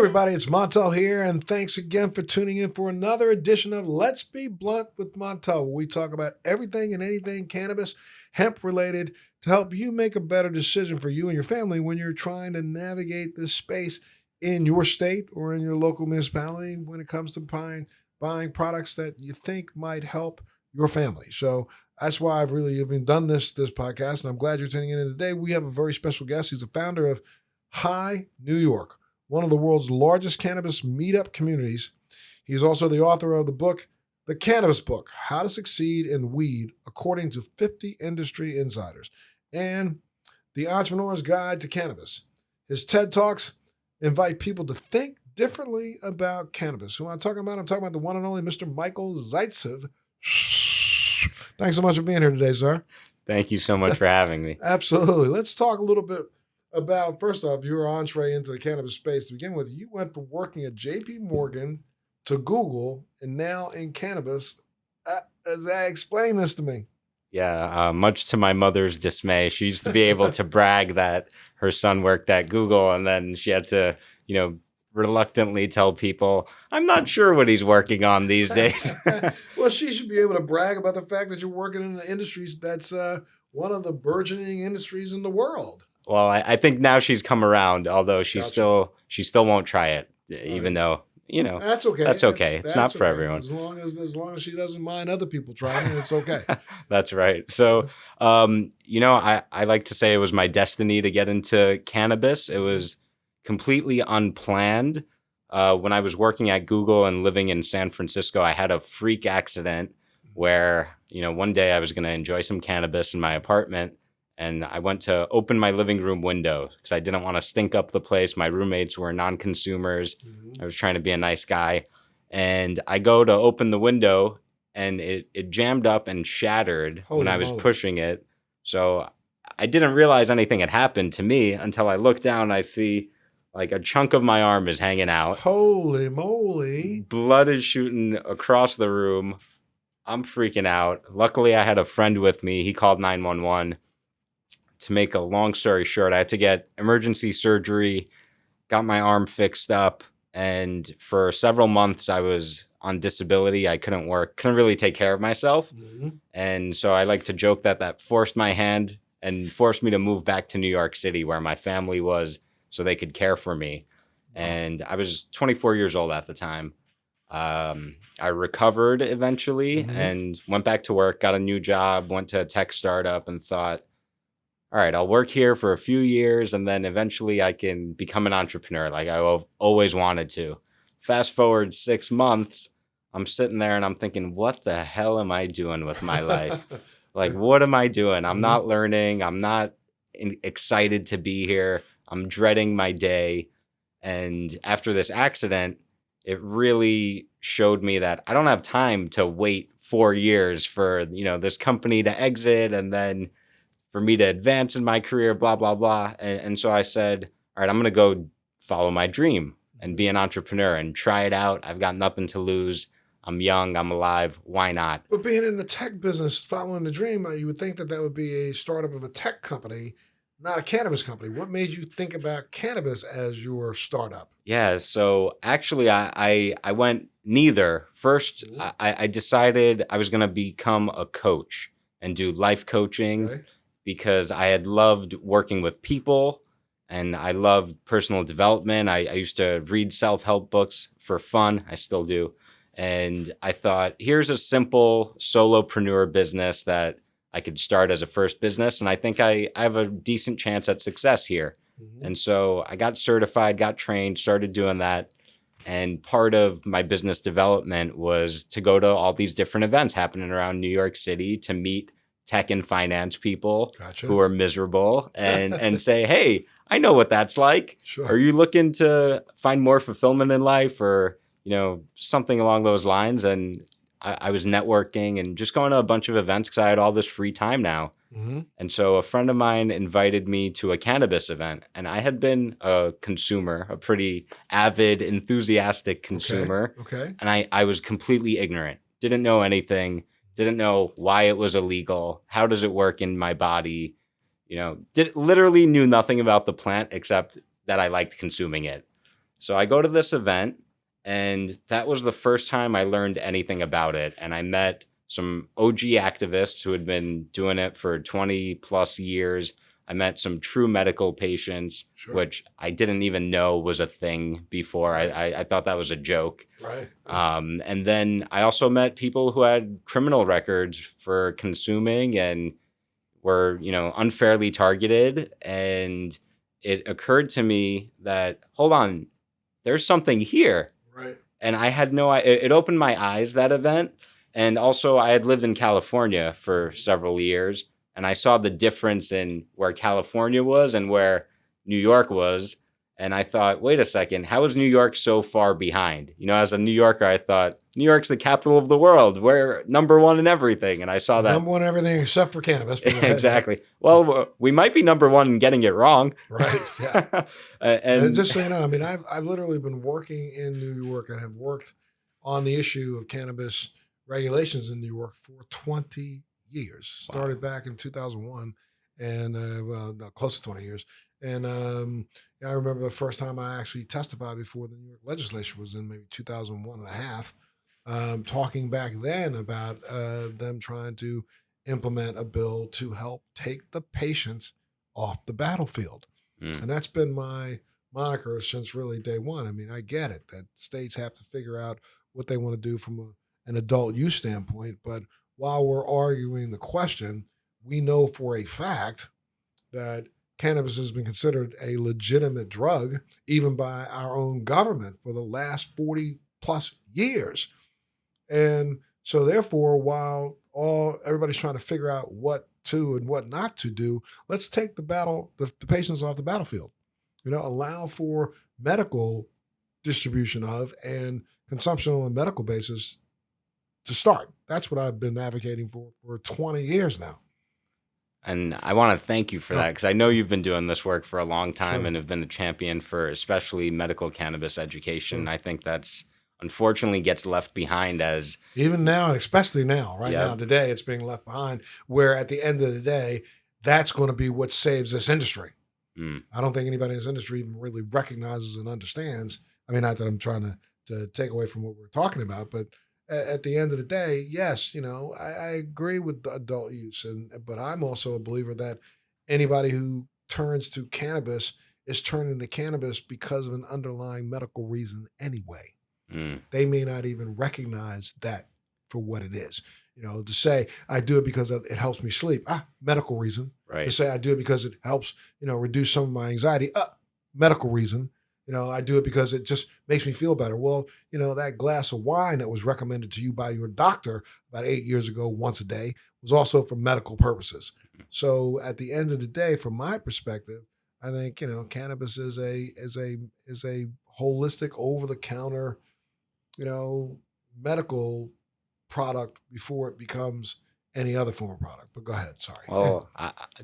Everybody, it's Montel here, and thanks again for tuning in for another edition of Let's Be Blunt with Montel, where we talk about everything and anything cannabis, hemp related, to help you make a better decision for you and your family when you're trying to navigate this space in your state or in your local municipality when it comes to buying products that you think might help your family. So that's why I've really even done this podcast, and I'm glad you're tuning in today. We have a very special guest. He's the founder of High New York, one of the world's largest cannabis meetup communities. He's also the author of the book, The Cannabis Book, How to Succeed in Weed According to 50 Industry Insiders, and The Entrepreneur's Guide to Cannabis. His TED Talks invite people to think differently about cannabis. Who am I talking about? I'm talking about the one and only Mr. Michael Zaytsev. Thanks so much for being here today, sir. Thank you so much for having me. Absolutely. Let's talk a little bit about, first off, your entree into the cannabis space. To begin with, you went from working at JP Morgan to Google and now in cannabis. Explain this to me. Yeah, much to my mother's dismay, she used to be able to brag that her son worked at Google, and then she had to, reluctantly tell people, I'm not sure what he's working on these days. Well, she should be able to brag about the fact that you're working in the industries that's one of the burgeoning industries in the world. Well, I think now she's come around, although she Gotcha. still won't try it, even Right. though, That's okay. that's okay. It's not for okay. everyone. As long as she doesn't mind other people trying it, it's okay. That's right. So, I like to say it was my destiny to get into cannabis. It was completely unplanned. When I was working at Google and living in San Francisco, I had a freak accident where, one day I was going to enjoy some cannabis in my apartment. And I went to open my living room window because I didn't want to stink up the place. My roommates were non-consumers. I was trying to be a nice guy. And I go to open the window and it jammed up and shattered when I was pushing it. So I didn't realize anything had happened to me until I look down. I see like a chunk of my arm is hanging out. Holy moly. Blood is shooting across the room. I'm freaking out. Luckily, I had a friend with me. He called 911. To make a long story short, I had to get emergency surgery, got my arm fixed up, and for several months I was on disability. I couldn't work, couldn't really take care of myself. And so I like to joke that forced my hand and forced me to move back to New York City where my family was so they could care for me. And I was 24 years old at the time. I recovered eventually and went back to work, got a new job, went to a tech startup and thought, all right, I'll work here for a few years and then eventually I can become an entrepreneur like I've always wanted to. Fast forward 6 months, I'm sitting there and I'm thinking, what the hell am I doing with my life? Like, what am I doing? I'm not learning. I'm not excited to be here. I'm dreading my day. And after this accident, it really showed me that I don't have time to wait 4 years for, this company to exit and then for me to advance in my career, blah, blah, blah. And so I said, all right, I'm going to go follow my dream and be an entrepreneur and try it out. I've got nothing to lose. I'm young. I'm alive. Why not? But being in the tech business, following the dream, you would think that would be a startup of a tech company, not a cannabis company. What made you think about cannabis as your startup? Yeah, so actually I went neither. First, I decided I was going to become a coach and do life coaching. Because I had loved working with people and I loved personal development. I used to read self-help books for fun. I still do. And I thought, here's a simple solopreneur business that I could start as a first business. And I think I have a decent chance at success here. And so I got certified, got trained, started doing that. And part of my business development was to go to all these different events happening around New York City to meet tech and finance people who are miserable and say, hey, I know what that's like. Sure. Are you looking to find more fulfillment in life or, something along those lines? And I was networking and just going to a bunch of events because I had all this free time now. And so a friend of mine invited me to a cannabis event and I had been a consumer, a pretty avid, enthusiastic consumer. And I was completely ignorant, didn't know anything. Didn't know why it was illegal. How does it work in my body? Literally knew nothing about the plant except that I liked consuming it. So I go to this event, and that was the first time I learned anything about it. And I met some OG activists who had been doing it for 20 plus years. I met some true medical patients, Sure. which I didn't even know was a thing before. Right. I thought that was a joke. Right. And then I also met people who had criminal records for consuming and were, unfairly targeted. And it occurred to me that, hold on, there's something here. Right. And I had it opened my eyes, that event. And also I had lived in California for several years, and I saw the difference in where California was and where New York was. And I thought, wait a second, how is New York so far behind? As a New Yorker, I thought New York's the capital of the world. We're number one in everything. And I saw that. Number one in everything except for cannabis. Exactly. Well, we might be number one in getting it wrong. Right. Yeah. And just so you know, I mean, I've literally been working in New York and have worked on the issue of cannabis regulations in New York for 20 years. Started back in 2001, and no, close to 20 years. And I remember the first time I actually testified before the New York legislature was in maybe 2001 and a half, talking back then about them trying to implement a bill to help take the patients off the battlefield. And that's been my moniker since really day one. I mean, I get it that states have to figure out what they want to do from an adult use standpoint. But while we're arguing the question, we know for a fact that cannabis has been considered a legitimate drug, even by our own government, for the last 40 plus years. And so therefore, while everybody's trying to figure out what to and what not to do, let's take the patients off the battlefield. Allow for medical distribution of and consumption on a medical basis to start. That's what I've been advocating for 20 years now. And I want to thank you for that, because I know you've been doing this work for a long time. Sure. And have been a champion for especially medical cannabis education. Sure. I think that's unfortunately gets left behind as even now, especially now, right now, today, it's being left behind, where at the end of the day, that's going to be what saves this industry. I don't think anybody in this industry even really recognizes and understands. I mean, not that I'm trying to take away from what we're talking about, but at the end of the day, yes, I agree with the adult use, but I'm also a believer that anybody who turns to cannabis is turning to cannabis because of an underlying medical reason anyway. They may not even recognize that for what it is. To say I do it because it helps me sleep, medical reason. Right. To say I do it because it helps, reduce some of my anxiety, medical reason. I do it because it just makes me feel better. Well, that glass of wine that was recommended to you by your doctor about 8 years ago, once a day, was also for medical purposes. So at the end of the day, from my perspective, I think, cannabis is a holistic, over the counter, medical product before it becomes any other form of product. But go ahead. Sorry. Well,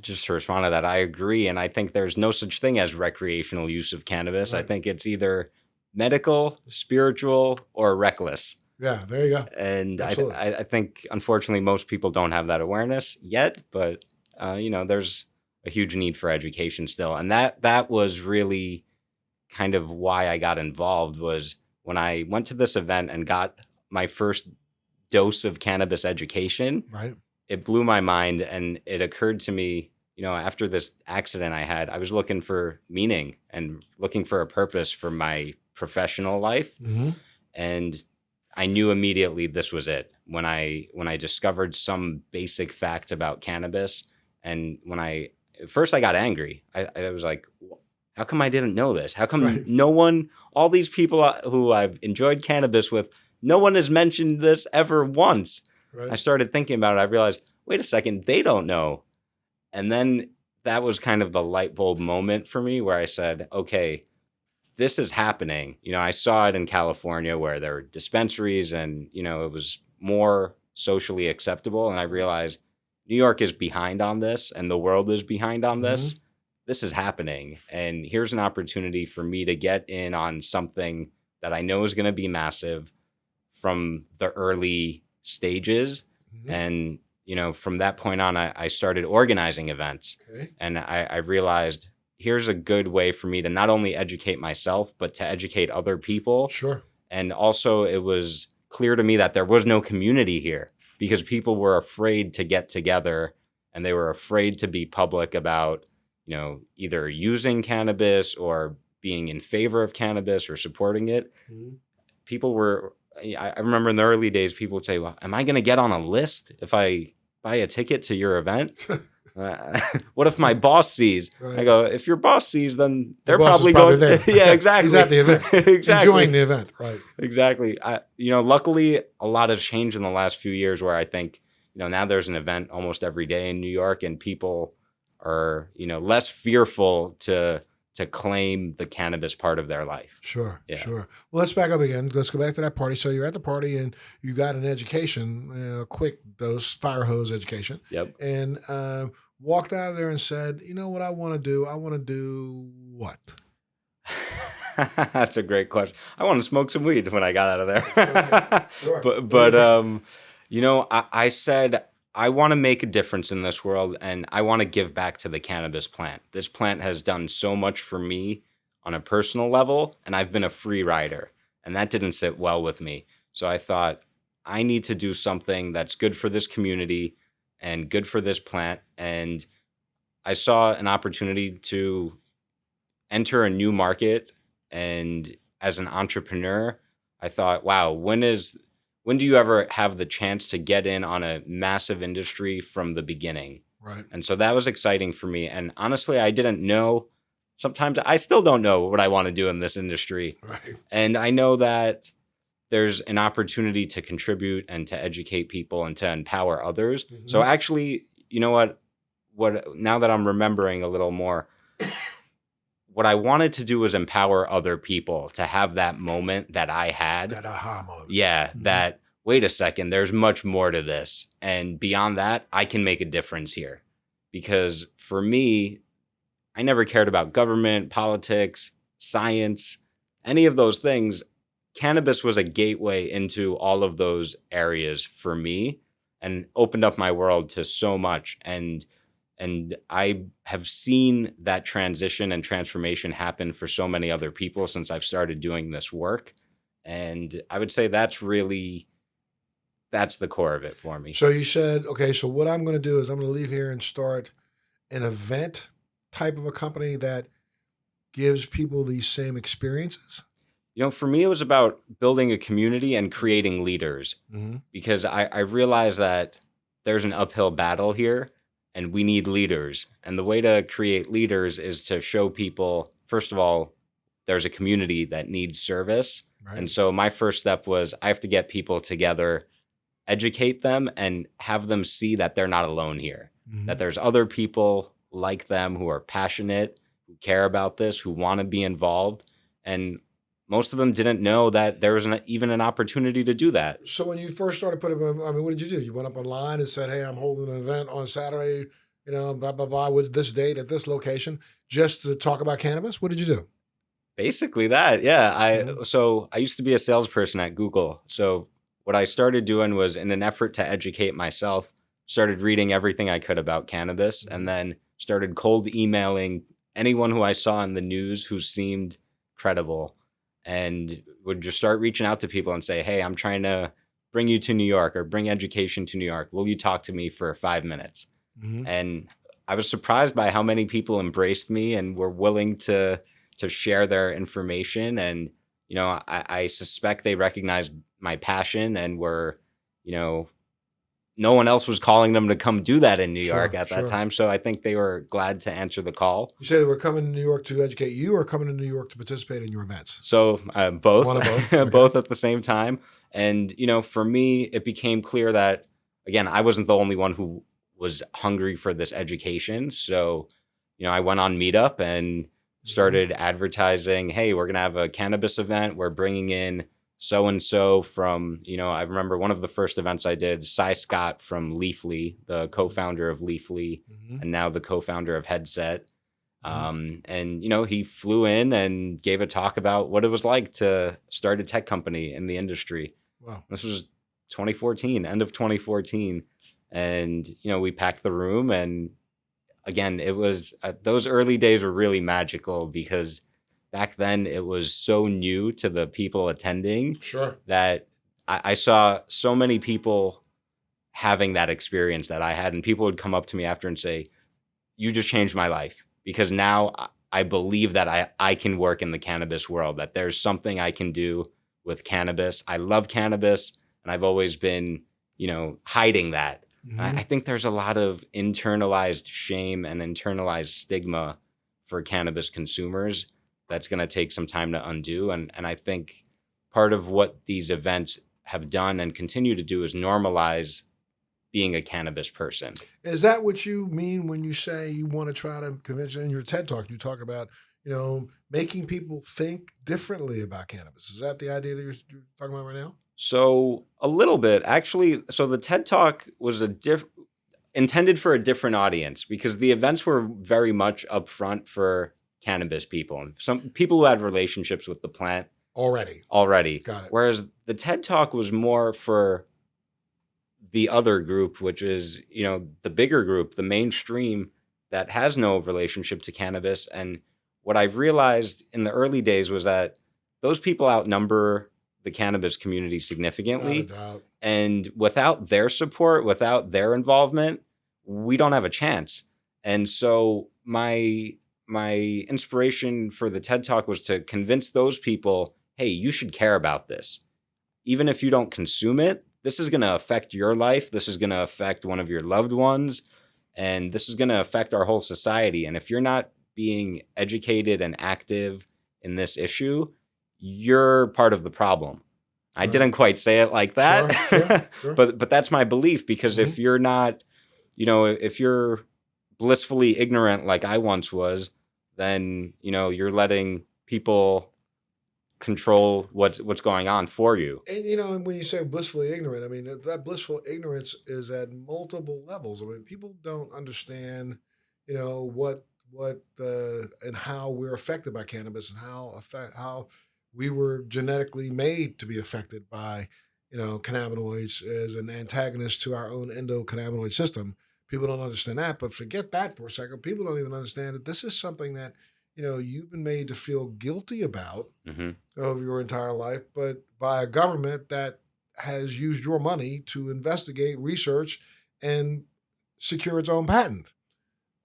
just to respond to that, I agree. And I think there's no such thing as recreational use of cannabis. Right. I think it's either medical, spiritual, or reckless. Yeah, there you go. And I think, unfortunately, most people don't have that awareness yet. But, there's a huge need for education still. And that was really kind of why I got involved, was when I went to this event and got my first dose of cannabis education. Right. It blew my mind. And it occurred to me, after this accident I had, I was looking for meaning and looking for a purpose for my professional life. Mm-hmm. And I knew immediately this was it. When I discovered some basic facts about cannabis, and at first I got angry. I was like, how come I didn't know this? How come no one, all these people who I've enjoyed cannabis with, no one has mentioned this ever once? Right. I started thinking about it. I realized, wait a second, they don't know. And then that was kind of the light bulb moment for me, where I said, okay, this is happening. I saw it in California where there were dispensaries and, it was more socially acceptable. And I realized New York is behind on this and the world is behind on this. This is happening. And here's an opportunity for me to get in on something that I know is going to be massive from the early stages. And, from that point on, I started organizing events. And I realized here's a good way for me to not only educate myself, but to educate other people. Sure. And also it was clear to me that there was no community here because people were afraid to get together and they were afraid to be public about, either using cannabis or being in favor of cannabis or supporting it. Mhm. People were, I remember in the early days, people would say, well, am I going to get on a list if I buy a ticket to your event? What if my boss sees? Right. I go, if your boss sees, then The they're boss is probably there. going. Yeah, exactly. He's at the event, Exactly. enjoying the event. Right. Exactly. Luckily, a lot has changed in the last few years where I think, now there's an event almost every day in New York and people are, less fearful to claim the cannabis part of their life. Sure, Yeah. sure. Well, let's back up again. Let's go back to that party. So you're at the party and you got an education, a quick dose, fire hose education, Yep. and walked out of there and said, you know what I want to do? I want to do what? That's a great question. I want to smoke some weed when I got out of there. Sure. But I said I want to make a difference in this world and I want to give back to the cannabis plant. This plant has done so much for me on a personal level, and I've been a free rider, and that didn't sit well with me. So I thought I need to do something that's good for this community and good for this plant. And I saw an opportunity to enter a new market. And as an entrepreneur, I thought, wow, when do you ever have the chance to get in on a massive industry from the beginning? Right. And so that was exciting for me. And honestly, I didn't know. Sometimes I still don't know what I want to do in this industry. Right. And I know that there's an opportunity to contribute and to educate people and to empower others. Mhm. So actually, you know what, now that I'm remembering a little more, what I wanted to do was empower other people to have that moment that I had. That aha moment. Yeah, Mhm. that, wait a second, there's much more to this. And beyond that, I can make a difference here. Because for me, I never cared about government, politics, science, any of those things. Cannabis was a gateway into all of those areas for me and opened up my world to so much. And I have seen that transition and transformation happen for so many other people since I've started doing this work. And I would say that's the core of it for me. So you said, okay, so what I'm going to do is I'm going to leave here and start an event type of a company that gives people these same experiences. For me, it was about building a community and creating leaders, Mhm. because I realized that there's an uphill battle here and we need leaders. And the way to create leaders is to show people, first of all, there's a community that needs service. Right. And so my first step was I have to get people together, educate them, and have them see that they're not alone here, Mhm. that there's other people like them who are passionate, who care about this, who want to be involved. And most of them didn't know that there was even an opportunity to do that. So when you first started putting, I mean, what did you do? You went up online and said, hey, I'm holding an event on Saturday, blah, blah, blah, with this date at this location, just to talk about cannabis? What did you do? Basically that, yeah. Mhm. So I used to be a salesperson at Google. So what I started doing was, in an effort to educate myself, started reading everything I could about cannabis, Mhm. and then started cold emailing anyone who I saw in the news who seemed credible, and would just start reaching out to people and say, hey, I'm trying to bring you to New York or bring education to New York. Will you talk to me for 5 minutes? Mhm. And I was surprised by how many people embraced me and were willing to share their information. And, I suspect they recognized my passion and were, no one else was calling them to come do that in New York Sure, at that sure. time. So I think they were glad to answer the call. You say they were coming to New York to educate you or coming to New York to participate in your events? So both, One of both. Okay. both at the same time. And, for me, it became clear that, again, I wasn't the only one who was hungry for this education. So, I went on Meetup and started advertising, hey, we're going to have a cannabis event. We're bringing in so-and-so from, I remember one of the first events I did, Cy Scott from Leafly, the co-founder of Leafly, Mhm. and now the co-founder of Headset. Mhm. And, he flew in and gave a talk about what it was like to start a tech company in the industry. Wow. This was 2014, end of 2014. And, we packed the room, and again, it was those early days were really magical because back then it was so new to the people attending Sure. that I saw so many people having that experience that I had, and people would come up to me after and say, "You just changed my life," because now I believe that I can work in the cannabis world, that there's something I can do with cannabis. I love cannabis, and I've always been, hiding that. I think there's a lot of internalized shame and internalized stigma for cannabis consumers that's going to take some time to undo. And I think part of what these events have done and continue to do is normalize being a cannabis person. Is that what you mean when you say you want to try to convince? In your TED Talk, you talk about, making people think differently about cannabis. Is that the idea that you're talking about right now? So a little bit, actually. So the TED Talk was intended for a different audience because the events were very much upfront for cannabis people and some people who had relationships with the plant already. Got it. Whereas the TED Talk was more for the other group, which is, the bigger group, the mainstream that has no relationship to cannabis. And what I've realized in the early days was that those people outnumber the cannabis community significantly. Without a doubt. And without their support, without their involvement, we don't have a chance. And so my inspiration for the TED Talk was to convince those people, hey, you should care about this. Even if you don't consume it, this is going to affect your life. This is going to affect one of your loved ones. And this is going to affect our whole society. And if you're not being educated and active in this issue, you're part of the problem. I didn't quite say it like that, Sure. but that's my belief, because if you're not, if you're blissfully ignorant like I once was, then, you're letting people control what's going on for you. And when you say blissfully ignorant, I mean that blissful ignorance is at multiple levels. I mean, people don't understand, what and how we're affected by cannabis and how we were genetically made to be affected by, cannabinoids as an antagonist to our own endocannabinoid system. People don't understand that, but forget that for a second. People don't even understand that this is something that, you've been made to feel guilty about of your entire life, but by a government that has used your money to investigate, research, and secure its own patent.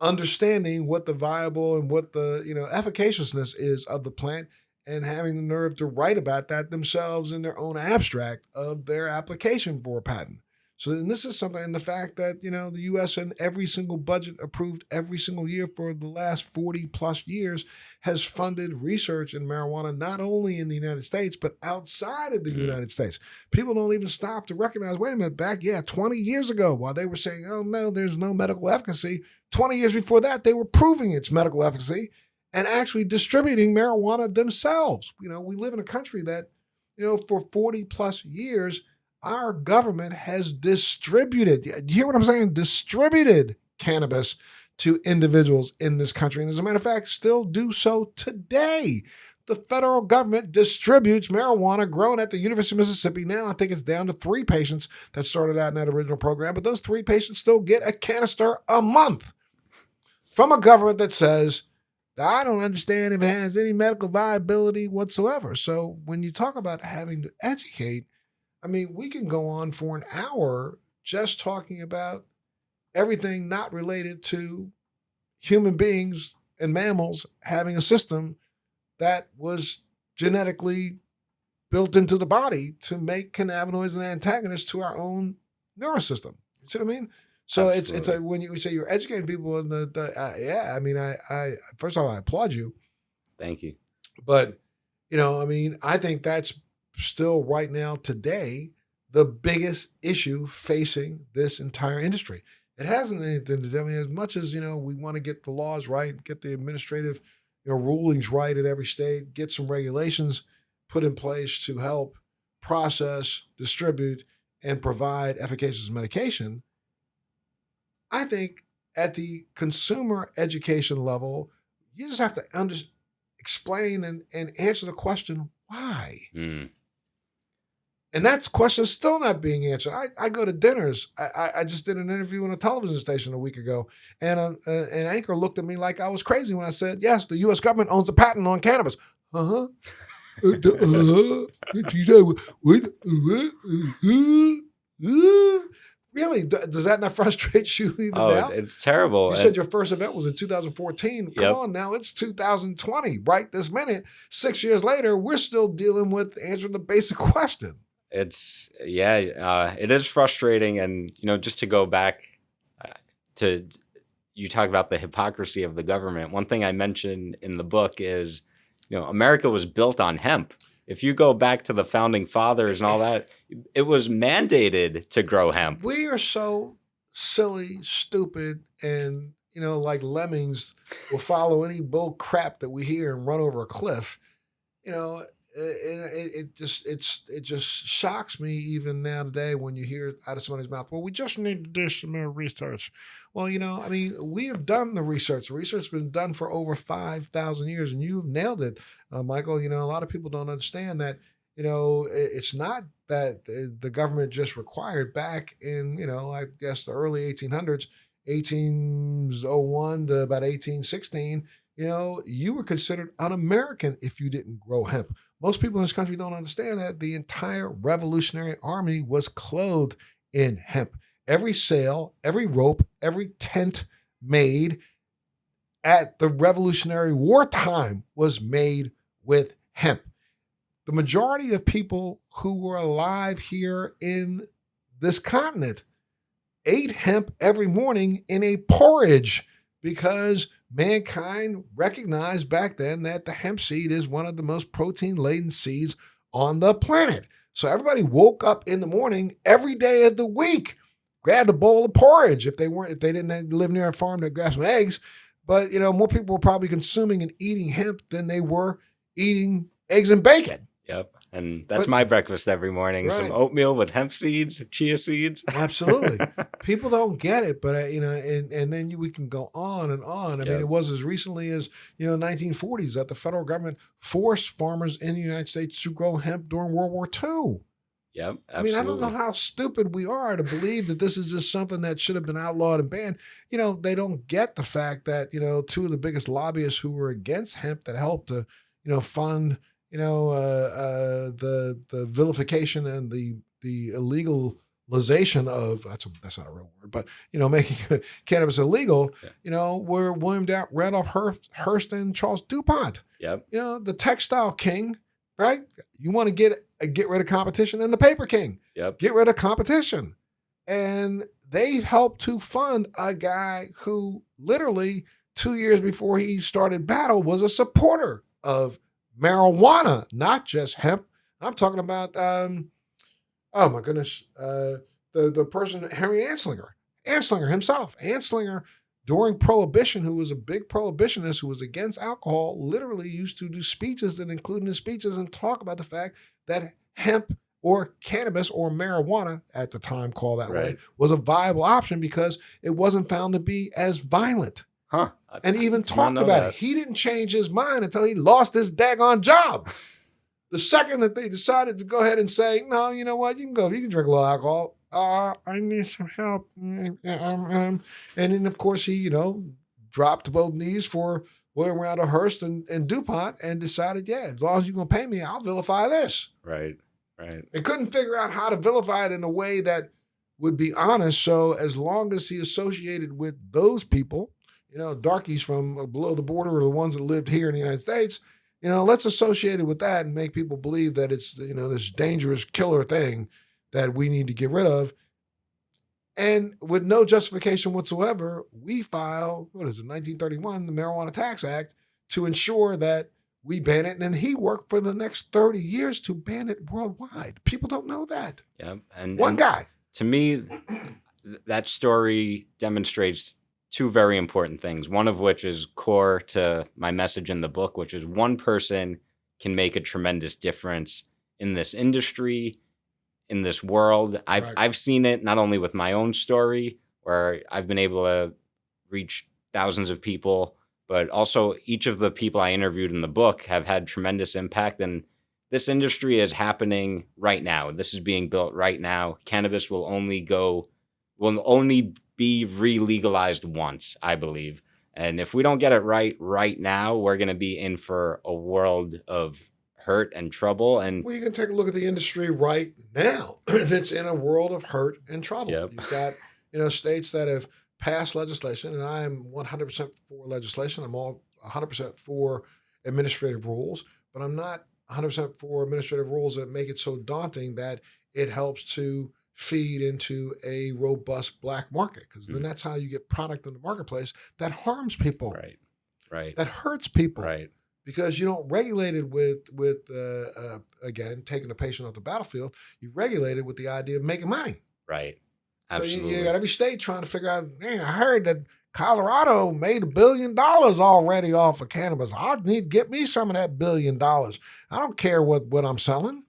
Understanding what the viable and what the efficaciousness is of the plant, and having the nerve to write about that themselves in their own abstract of their application for a patent. So then this is something, and the fact that, the U.S. in every single budget approved every single year for the last 40 plus years has funded research in marijuana, not only in the United States, but outside of the United States. People don't even stop to recognize, wait a minute, back, 20 years ago, while they were saying, oh no, there's no medical efficacy, 20 years before that, they were proving its medical efficacy and actually distributing marijuana themselves. We live in a country that, for 40 plus years, our government has distributed, you hear what I'm saying? Distributed cannabis to individuals in this country. And as a matter of fact, still do so today. The federal government distributes marijuana grown at the University of Mississippi. Now I think it's down to 3 patients that started out in that original program, but those 3 patients still get a canister a month from a government that says, I don't understand if it has any medical viability whatsoever. So when you talk about having to educate, I mean, we can go on for an hour just talking about everything not related to human beings and mammals having a system that was genetically built into the body to make cannabinoids an antagonist to our own nervous system. You see what I mean? So it's like when you say you're educating people in I mean, I first of all, I applaud you. Thank you. But, I mean, I think that's still right now today the biggest issue facing this entire industry. It hasn't anything to do. I mean, as much as we want to get the laws right, get the administrative rulings right in every state, get some regulations put in place to help process, distribute, and provide efficacious medication. I think at the consumer education level, you just have to explain and answer the question, why? And that question is still not being answered. I go to dinners. I just did an interview on a television station a week ago, and an anchor looked at me like I was crazy when I said, yes, the U.S. government owns a patent on cannabis. Uh-huh. Really? Does that not frustrate you even Oh, now? it's terrible. You said your first event was in 2014. Come Yep. on now, it's 2020. Right this minute, 6 years later, we're still dealing with answering the basic question. It is frustrating. And, just to go back to, you talk about the hypocrisy of the government. One thing I mentioned in the book is, America was built on hemp. If you go back to the founding fathers and all that, it was mandated to grow hemp. We are so silly, stupid, and like lemmings will follow any bull crap that we hear and run over a cliff. And it just shocks me even now today when you hear it out of somebody's mouth. Well, we just need to do some more research. Well, we have done the research. The research has been done for over 5,000 years, and you've nailed it, Michael. A lot of people don't understand that. It's not that the government just required back in, I guess the early 1800s, 1801 to about 1816. You were considered un-American if you didn't grow hemp. Most people in this country don't understand that the entire Revolutionary Army was clothed in hemp. Every sail, every rope, every tent made at the Revolutionary War time was made with hemp. The majority of people who were alive here in this continent ate hemp every morning in a porridge because mankind recognized back then that the hemp seed is one of the most protein-laden seeds on the planet. So everybody woke up in the morning every day of the week, grabbed a bowl of porridge if they didn't live near a farm that grabbed some eggs. But more people were probably consuming and eating hemp than they were eating eggs and bacon. Yep. And that's my breakfast every morning. Right. Some oatmeal with hemp seeds, chia seeds. Absolutely. People don't get it, but and then we can go on and on. I mean, it was as recently as 1940s that the federal government forced farmers in the United States to grow hemp during World War II. Yep, absolutely. I mean, I don't know how stupid we are to believe that this is just something that should have been outlawed and banned. They don't get the fact that two of the biggest lobbyists who were against hemp that helped to fund the vilification and the illegalization of that's not a real word, but making cannabis illegal, were William Randolph Hearst and Charles DuPont. Yep. The textile king, right? You want to get rid of competition, and the paper king. Yep. Get rid of competition. And they helped to fund a guy who literally 2 years before he started battle was a supporter of marijuana, not just hemp. I'm talking about, oh my goodness, the person, Henry Anslinger himself. Anslinger, during Prohibition, who was a big prohibitionist who was against alcohol, literally used to do speeches that included his speeches and talk about the fact that hemp or cannabis or marijuana, at the time called that way, was a viable option because it wasn't found to be as violent. Huh. And even talked about it. He didn't change his mind until he lost his daggone job. The second that they decided to go ahead and say, no, you know what, you can drink a little alcohol. I need some help. And then, of course, he, dropped to both knees for William Randolph Hearst and DuPont and decided, as long as you're going to pay me, I'll vilify this. Right. They couldn't figure out how to vilify it in a way that would be honest. So as long as he associated with those people, darkies from below the border or the ones that lived here in the United States, let's associate it with that and make people believe that it's, this dangerous killer thing that we need to get rid of. And with no justification whatsoever, we file, 1931, the Marijuana Tax Act, to ensure that we ban it. And then he worked for the next 30 years to ban it worldwide. People don't know that. Yeah. One guy. To me, that story demonstrates two very important things, one of which is core to my message in the book, which is one person can make a tremendous difference in this industry, in this world. I've seen it not only with my own story, where I've been able to reach thousands of people, but also each of the people I interviewed in the book have had tremendous impact. And this industry is happening right now. This is being built right now. Cannabis will only be re-legalized once, I believe. And if we don't get it right now, we're going to be in for a world of hurt and trouble. And Well, you can take a look at the industry right now that's in a world of hurt and trouble. Yep. You've got, states that have passed legislation, and I am 100% for legislation. I'm all 100% for administrative rules, but I'm not 100% for administrative rules that make it so daunting that it helps to feed into a robust black market, because then that's how you get product in the marketplace that harms people, right, that hurts people, right. Because you don't regulate it with again, taking the patient off the battlefield. You regulate it with the idea of making money. Right. So Absolutely. you got every state trying to figure out, man, I heard that Colorado made $1 billion already off of cannabis. I need to get me some of that $1 billion. I don't care what I'm selling.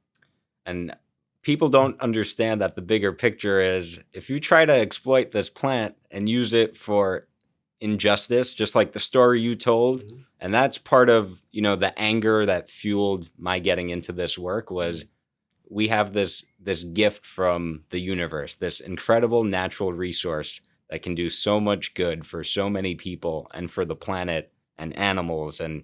And people don't understand that the bigger picture is, if you try to exploit this plant and use it for injustice, just like the story you told, and that's part of, the anger that fueled my getting into this work, was we have this gift from the universe, this incredible natural resource that can do so much good for so many people and for the planet and animals, and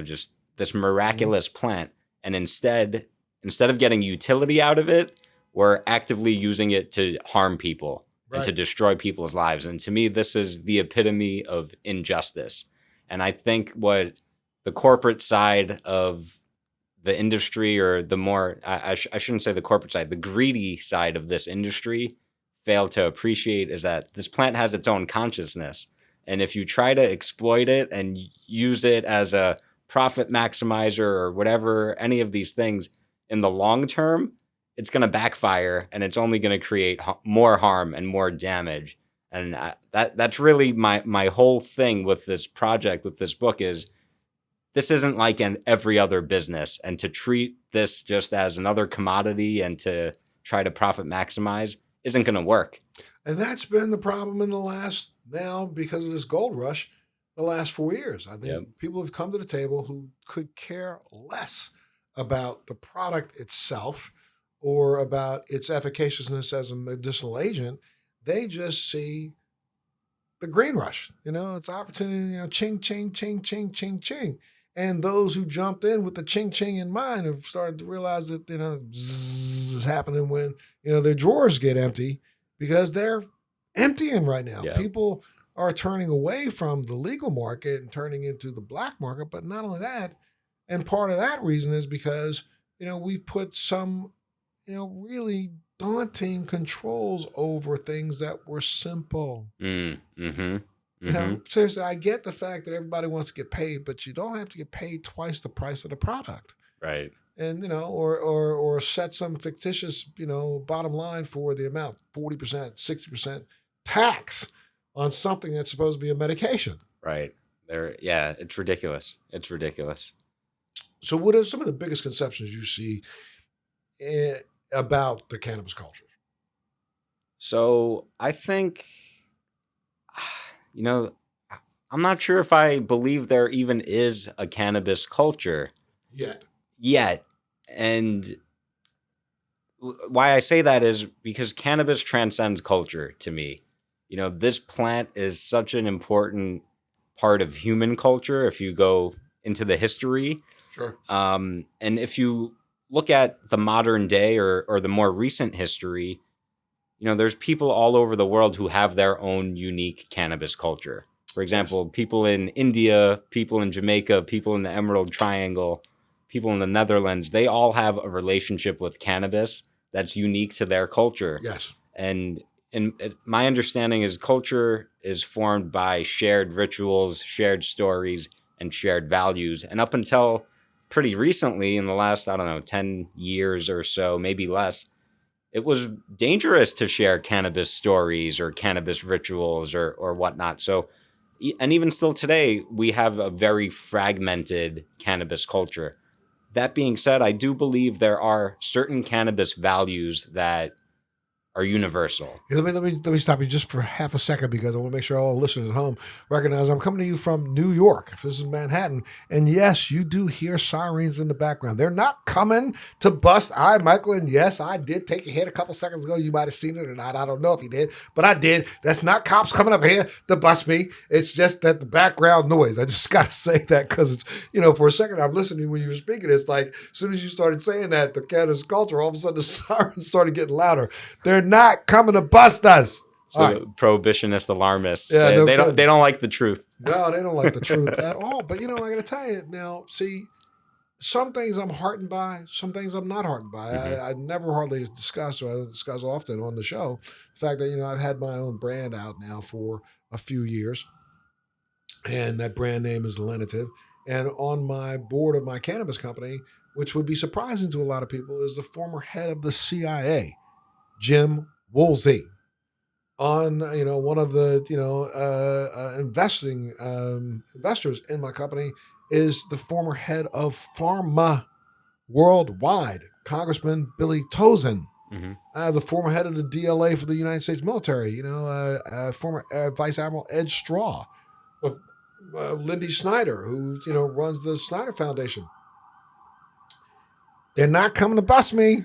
just this miraculous plant. And instead of getting utility out of it, we're actively using it to harm people and to destroy people's lives. And to me, this is the epitome of injustice. And I think what the corporate side of the industry, or the more, I shouldn't say the corporate side, the greedy side of this industry, fail to appreciate, is that this plant has its own consciousness. And if you try to exploit it and use it as a profit maximizer or whatever, any of these things, in the long term, it's going to backfire, and it's only going to create more harm and more damage. And that's really my whole thing with this project, with this book, is this isn't like every other business, and to treat this just as another commodity and to try to profit maximize isn't going to work. And that's been the problem in because of this gold rush, the last 4 years. I think people have come to the table who could care less about the product itself or about its efficaciousness as a medicinal agent. They just see the green rush. It's opportunity, ching, ching, ching, ching, ching, ching. And those who jumped in with the ching, ching in mind have started to realize that, zzz is happening when, their drawers get empty, because they're emptying right now. Yeah. People are turning away from the legal market and turning into the black market. But not only that, and part of that reason is because, we put some, really daunting controls over things that were simple. Seriously, I get the fact that everybody wants to get paid, but you don't have to get paid twice the price of the product. Right. And, or set some fictitious, bottom line for the amount, 40%, 60% tax on something that's supposed to be a medication. Right. It's ridiculous. It's ridiculous. So what are some of the biggest conceptions you see about the cannabis culture? So I think, I'm not sure if I believe there even is a cannabis culture yet. And why I say that is because cannabis transcends culture to me. This plant is such an important part of human culture if you go into the history. Sure. And if you look at the modern day or the more recent history, there's people all over the world who have their own unique cannabis culture. For example, people in India, people in Jamaica, people in the Emerald Triangle, people in the Netherlands, they all have a relationship with cannabis that's unique to their culture. Yes. And my understanding is culture is formed by shared rituals, shared stories, and shared values. And up until pretty recently, in the last, 10 years or so, maybe less, it was dangerous to share cannabis stories or cannabis rituals or whatnot. So, and even still today, we have a very fragmented cannabis culture. That being said, I do believe there are certain cannabis values that are universal. Let me stop you just for half a second because I want to make sure all listeners at home recognize I'm coming to you from New York. This is Manhattan. And yes, you do hear sirens in the background. They're not coming to bust I, Michael. And yes, I did take a hit a couple seconds ago. You might have seen it or not. I don't know if you did, but I did. That's not cops coming up here to bust me. It's just that the background noise. I just got to say that because it's, for a second I'm listening when you were speaking. It's like as soon as you started saying that, the cannabis culture, all of a sudden the sirens started getting louder. They're not coming to bust us. So the prohibitionist alarmists, Yeah, they don't like the truth. No, they don't like the truth at all. But I got to tell you now, see, some things I'm heartened by, some things I'm not heartened by. Mhm. I never hardly discuss, or I don't discuss often on the show, the fact that, I've had my own brand out now for a few years. And that brand name is Lenitive. And on my board of my cannabis company, which would be surprising to a lot of people, is the former head of the CIA, Jim Woolsey. On one of the investors in my company is the former head of Pharma Worldwide, Congressman Billy Tozen. Mm-hmm. The former head of the DLA for the United States military, former Vice Admiral Ed Straw, Lindy Snyder, who runs the Snyder Foundation. They're not coming to bust me.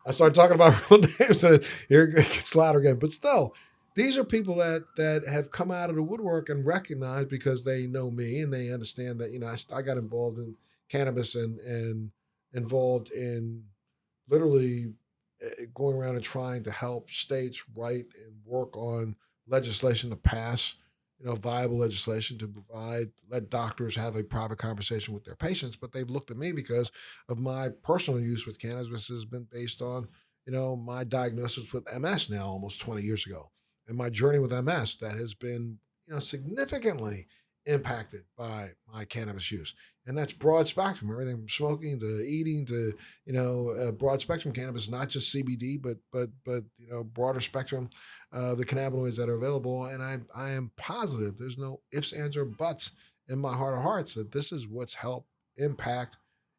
I started talking about real names, and here it gets louder again. But still, these are people that have come out of the woodwork and recognize, because they know me and they understand that I got involved in cannabis and involved in literally going around and trying to help states write and work on legislation to pass viable legislation to let doctors have a private conversation with their patients. But they've looked at me because of my personal use with cannabis has been based on, my diagnosis with MS now almost 20 years ago. And my journey with MS that has been, significantly impacted by my cannabis use. And that's broad spectrum, everything from smoking to eating to, broad spectrum cannabis, not just CBD, but broader spectrum the cannabinoids that are available. And I am positive there's no ifs, ands, or buts in my heart of hearts that this is what's helped impact,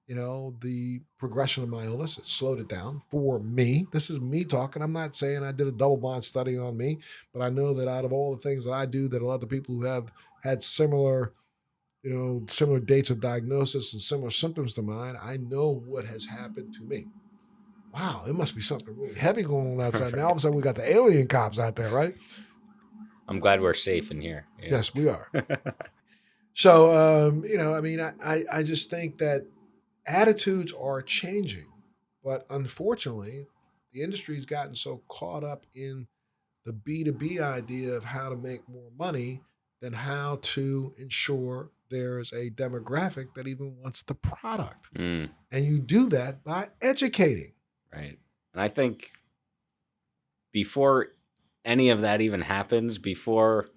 the progression of my illness. It slowed it down for me. This is me talking. I'm not saying I did a double blind study on me, but I know that out of all the things that I do, that a lot of people who have had similar dates of diagnosis and similar symptoms to mine, I know what has happened to me. Wow, it must be something really heavy going on outside. Now all of a sudden we got the alien cops out there, right? I'm glad we're safe in here. Yeah. Yes, we are. So, I just think that attitudes are changing, but unfortunately, the industry's gotten so caught up in the B2B idea of how to make more money than how to ensure there's a demographic that even wants the product. Mm. And you do that by educating. Right. And I think before any of that even happens, before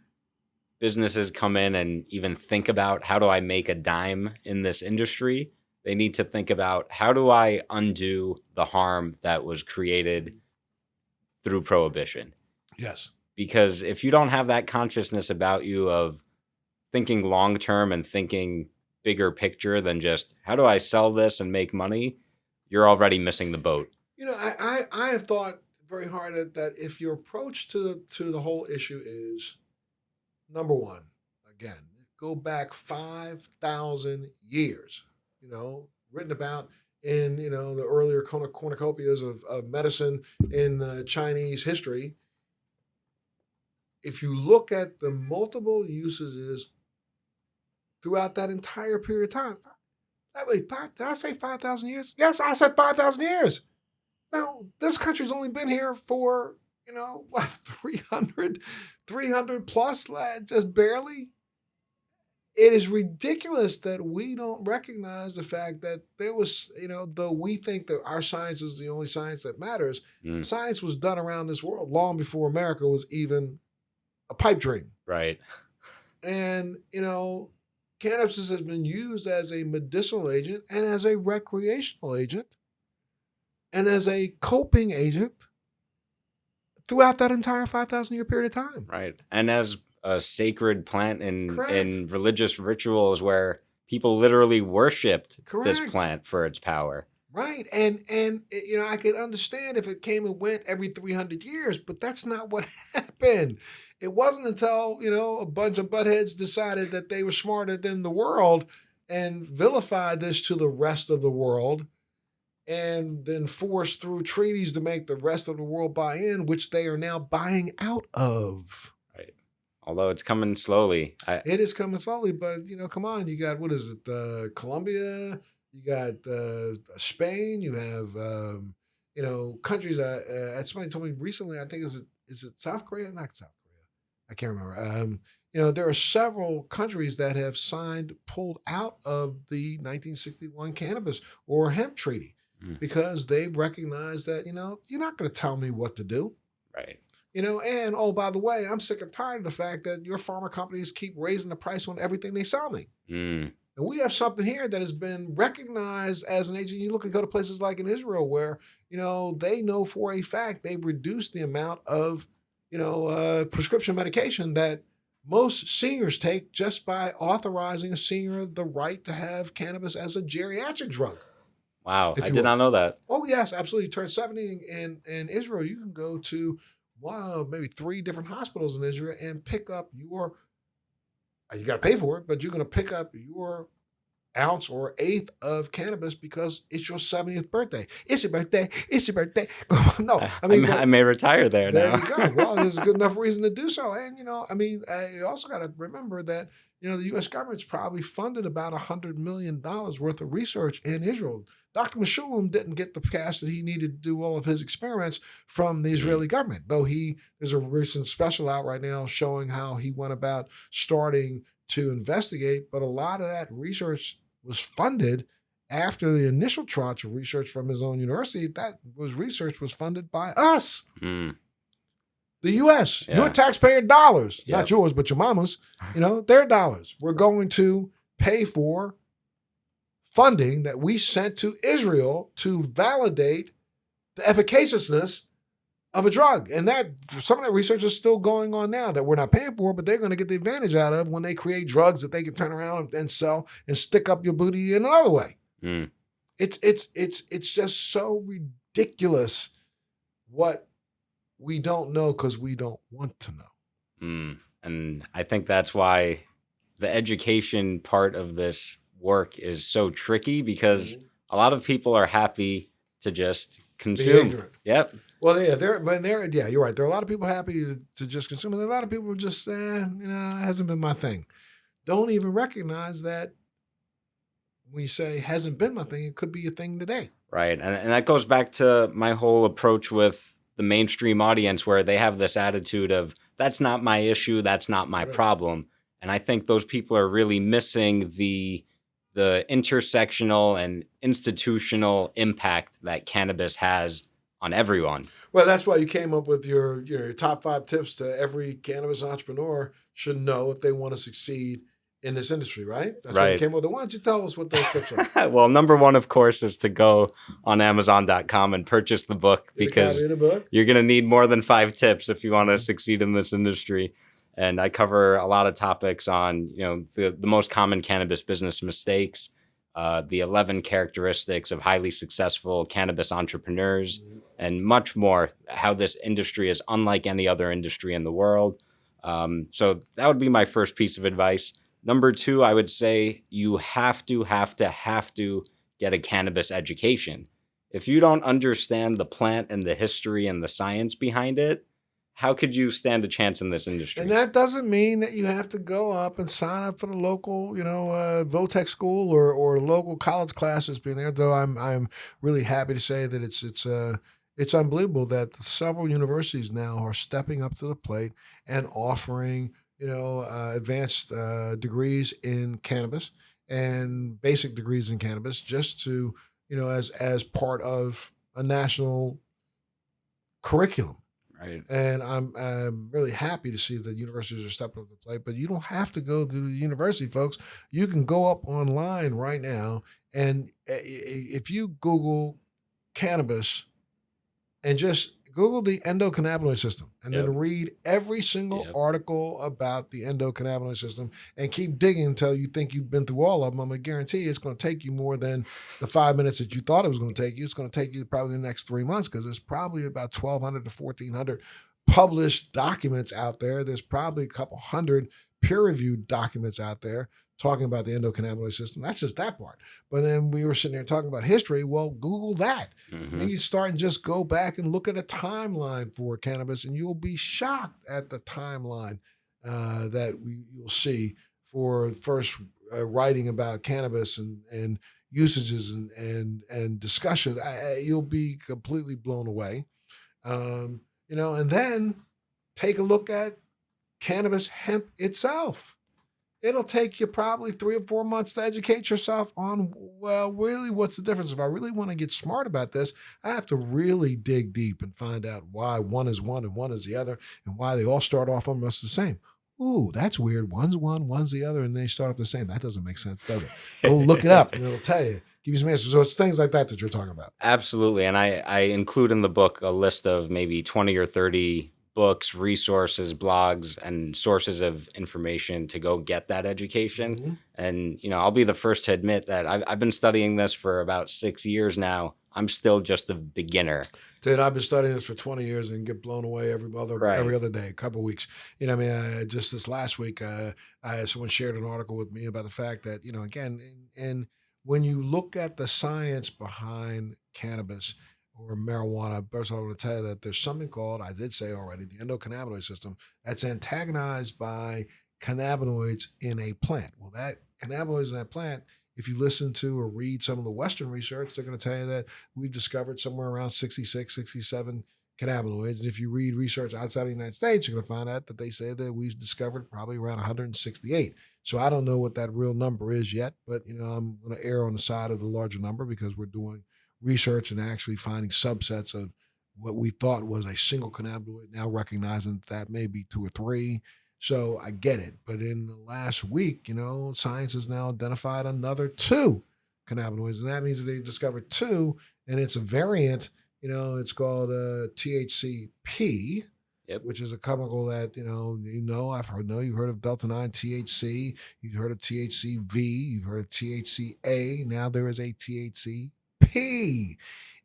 businesses come in and even think about how do I make a dime in this industry, they need to think about how do I undo the harm that was created through prohibition. Yes. Because if you don't have that consciousness about you of thinking long term and thinking bigger picture than just how do I sell this and make money, you're already missing the boat. I have thought very hard that if your approach to the whole issue is, number one, again, go back 5,000 years, written about in, the earlier cornucopias of medicine in Chinese history. If you look at the multiple usages throughout that entire period of time, did I say 5,000 years? Yes, I said 5,000 years. Now, this country's only been here for, 300 plus, just barely. It is ridiculous that we don't recognize the fact that there was, though we think that our science is the only science that matters, science was done around this world long before America was even a pipe dream. Right. And, cannabis has been used as a medicinal agent and as a recreational agent and as a coping agent throughout that entire 5,000 year period of time. Right. And as a sacred plant in Correct. religious rituals where people literally worshipped Correct. this plant for its power. Right. And you know, I could understand if it came and went every 300 years, but that's not what happened. It wasn't until, you know, a bunch of buttheads decided that they were smarter than the world and vilified this to the rest of the world and then forced through treaties to make the rest of the world buy in, which they are now buying out of. Right. Although it's coming slowly. It is coming slowly, but you know, come on, you got what is it? Colombia, you got Spain, you have you know countries. Somebody told me recently. I think is it South Korea? Not South Korea. I can't remember. You know, there are several countries that have pulled out of the 1961 cannabis or hemp treaty because they've recognized that you know you're not going to tell me what to do. Right. You know, and oh, by the way, I'm sick and tired of the fact that your pharma companies keep raising the price on everything they sell me. And we have something here that has been recognized as an agent. You look and go to places like in Israel where, you know, they know for a fact they've reduced the amount of, you know, prescription medication that most seniors take just by authorizing a senior the right to have cannabis as a geriatric drug. Wow, I did not know that. Oh, yes, absolutely. You turn 70 in Israel, you can go to maybe 3 different hospitals in Israel and pick up your, you got to pay for it, but you're going to pick up your ounce or eighth of cannabis because it's your 70th birthday. It's your birthday. It's your birthday. No, I mean, I may retire there now. There you go. Well, there's a good enough reason to do so. And, you know, I mean, you also got to remember that, you know, the U.S. government's probably funded about $100 million worth of research in Israel. Dr. Meshulam didn't get the cash that he needed to do all of his experiments from the Israeli government, though there's a recent special out right now showing how he went about starting to investigate. But a lot of that research was funded after the initial tranche of research from his own university. That research was funded by us. The U.S., your taxpayer dollars, not yours, but your mama's, you know, their dollars. We're going to pay for funding that we sent to Israel to validate the efficaciousness of a drug. And that some of that research is still going on now that we're not paying for, but they're going to get the advantage out of when they create drugs that they can turn around and sell and stick up your booty in another way. It's just so ridiculous what we don't know because we don't want to know. And I think that's why the education part of this work is so tricky because a lot of people are happy to just consume. Be ignorant. Yep. Well, yeah, you're right. There are a lot of people happy to just consume, and a lot of people just, you know, it hasn't been my thing. Don't even recognize that when you say hasn't been my thing, it could be a thing today. Right. And that goes back to my whole approach with the mainstream audience where they have this attitude of, that's not my issue, that's not my problem. And I think those people are really missing the intersectional and institutional impact that cannabis has on everyone. Well, that's why you came up with your top 5 tips to every cannabis entrepreneur should know if they want to succeed in this industry, right? That's why you came up with it. Why don't you tell us what those tips are? Well, number 1, of course, is to go on Amazon.com and purchase the book because you're going to need more than 5 tips if you want to succeed in this industry. And I cover a lot of topics on, you know, the most common cannabis business mistakes, the 11 characteristics of highly successful cannabis entrepreneurs, and much more, how this industry is unlike any other industry in the world. So that would be my first piece of advice. Number 2, I would say you have to get a cannabis education. If you don't understand the plant and the history and the science behind it, how could you stand a chance in this industry? And that doesn't mean that you have to go up and sign up for the local, you know, Votech school or local college classes being there. Though I'm really happy to say that it's unbelievable that several universities now are stepping up to the plate and offering, you know, advanced degrees in cannabis and basic degrees in cannabis just to, you know, as part of a national curriculum. Right. And I'm really happy to see that universities are stepping up to the plate. But you don't have to go to the university, folks. You can go up online right now, and if you Google cannabis and just Google the endocannabinoid system and Yep. then read every single Yep. article about the endocannabinoid system and keep digging until you think you've been through all of them. I'm going to guarantee you it's going to take you more than the 5 minutes that you thought it was going to take you. It's going to take you probably the next 3 months because there's probably about 1,200 to 1,400 published documents out there. There's probably a couple hundred peer-reviewed documents out there talking about the endocannabinoid system. That's just that part. But then we were sitting there talking about history. Well, Google that. Then you start and just go back and look at a timeline for cannabis, and you'll be shocked at the timeline that you'll see for first writing about cannabis and usages and discussion. You'll be completely blown away. And then take a look at cannabis hemp itself. It'll take you probably 3 or 4 months to educate yourself on, well, really, what's the difference? If I really want to get smart about this, I have to really dig deep and find out why one is one and one is the other and why they all start off almost the same. Ooh, that's weird. One's one, one's the other, and they start off the same. That doesn't make sense, does it? Go look it up and it'll tell you, give you some answers. So it's things like that you're talking about. Absolutely. And I include in the book a list of maybe 20 or 30 books, resources, blogs, and sources of information to go get that education. Mhm. And, I'll be the first to admit that I've been studying this for about 6 years now. I'm still just a beginner. Dude, I've been studying this for 20 years and get blown away every Right. other day, a couple of weeks. Just this last week, someone shared an article with me about the fact that, again, and when you look at the science behind cannabis or marijuana, first of all, I want to tell you that there's something called, I did say already, the endocannabinoid system that's antagonized by cannabinoids in a plant. Well, that cannabinoids in that plant, if you listen to or read some of the Western research, they're going to tell you that we've discovered somewhere around 66, 67 cannabinoids. And if you read research outside of the United States, you're going to find out that they say that we've discovered probably around 168. So I don't know what that real number is yet, but I'm going to err on the side of the larger number because we're doing research and actually finding subsets of what we thought was a single cannabinoid, now recognizing that may be 2 or 3. So I get it. But in the last week, science has now identified another 2 cannabinoids. And that means that they discovered 2, and it's a variant. It's called THCP, Yep. which is a chemical that, you've heard of Delta 9 THC, you've heard of THCV, you've heard of THCA. Now there is a THCP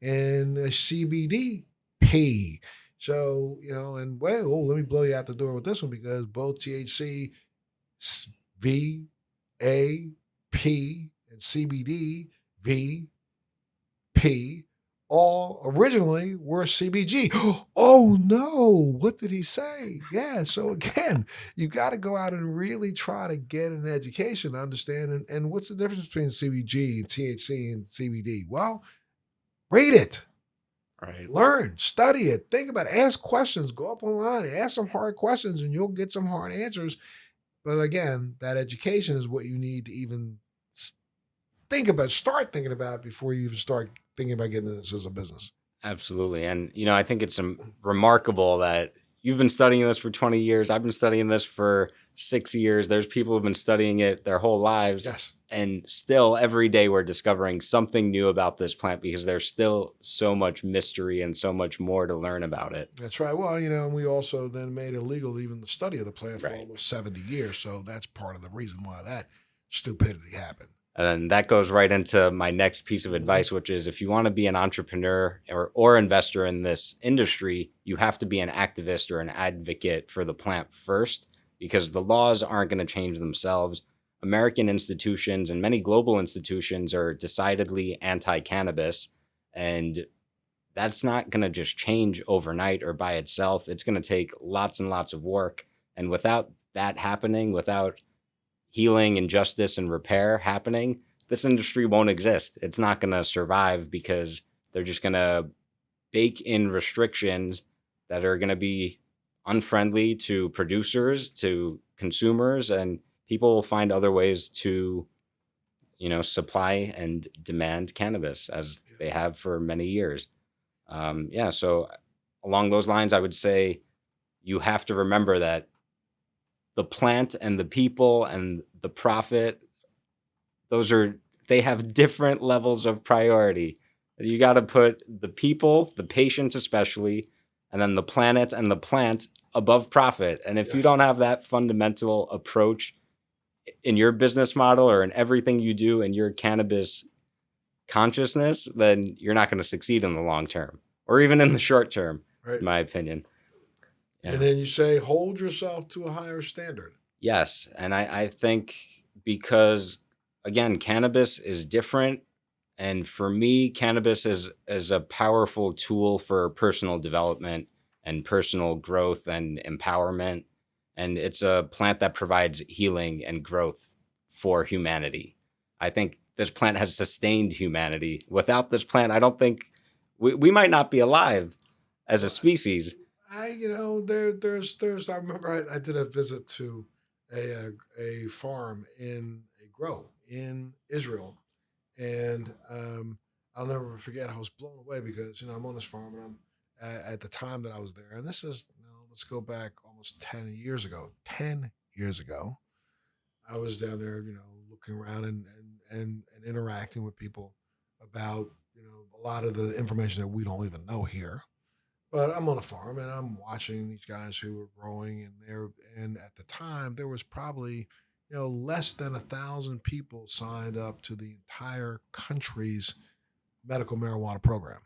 and a CBDP. So, and let me blow you out the door with this one because both THC, V, A, P, and CBD, V, P, all originally were CBG. Oh no, what did he say? Yeah, so again, you got to go out and really try to get an education, understand, and what's the difference between CBG and THC and CBD? Well, read it. Right. Learn, study it, think about it, ask questions, go up online, ask some hard questions, and you'll get some hard answers. But again, that education is what you need to even start thinking about before you even start thinking about getting this as a business. Absolutely. And, I think it's remarkable that you've been studying this for 20 years. I've been studying this for 6 years. There's people who've been studying it their whole lives. Yes. And still every day we're discovering something new about this plant because there's still so much mystery and so much more to learn about it. That's right. Well, and we also then made illegal even the study of the plant for Right. almost 70 years. So that's part of the reason why that stupidity happened. And then that goes right into my next piece of advice, which is if you want to be an entrepreneur or investor in this industry, you have to be an activist or an advocate for the plant first, because the laws aren't going to change themselves. American institutions and many global institutions are decidedly anti-cannabis, and that's not going to just change overnight or by itself. It's going to take lots and lots of work. And without that happening, without healing and justice and repair happening, this industry won't exist. It's not going to survive because they're just going to bake in restrictions that are going to be unfriendly to producers, to consumers, and people will find other ways to, supply and demand cannabis as they have for many years. So along those lines, I would say you have to remember that the plant and the people and the profit, they have different levels of priority. You got to put the people, the patients especially, and then the planet and the plant above profit. And if you Yes. don't have that fundamental approach in your business model or in everything you do in your cannabis consciousness, then you're not going to succeed in the long term or even in the short term, Right. in my opinion. And Yeah. then you say, hold yourself to a higher standard. Yes. And I think because, again, cannabis is different. And for me, cannabis is a powerful tool for personal development and personal growth and empowerment. And it's a plant that provides healing and growth for humanity. I think this plant has sustained humanity. Without this plant, I don't think we might not be alive as a species. There's. I remember I did a visit to a farm in a grow in Israel, and I'll never forget. I was blown away because I'm on this farm, and I'm at the time that I was there, and this is let's go back almost 10 years ago. 10 years ago, I was down there, looking around and interacting with people about a lot of the information that we don't even know here. But I'm on a farm and I'm watching these guys who are growing, and at the time there was probably less than 1,000 people signed up to the entire country's medical marijuana program.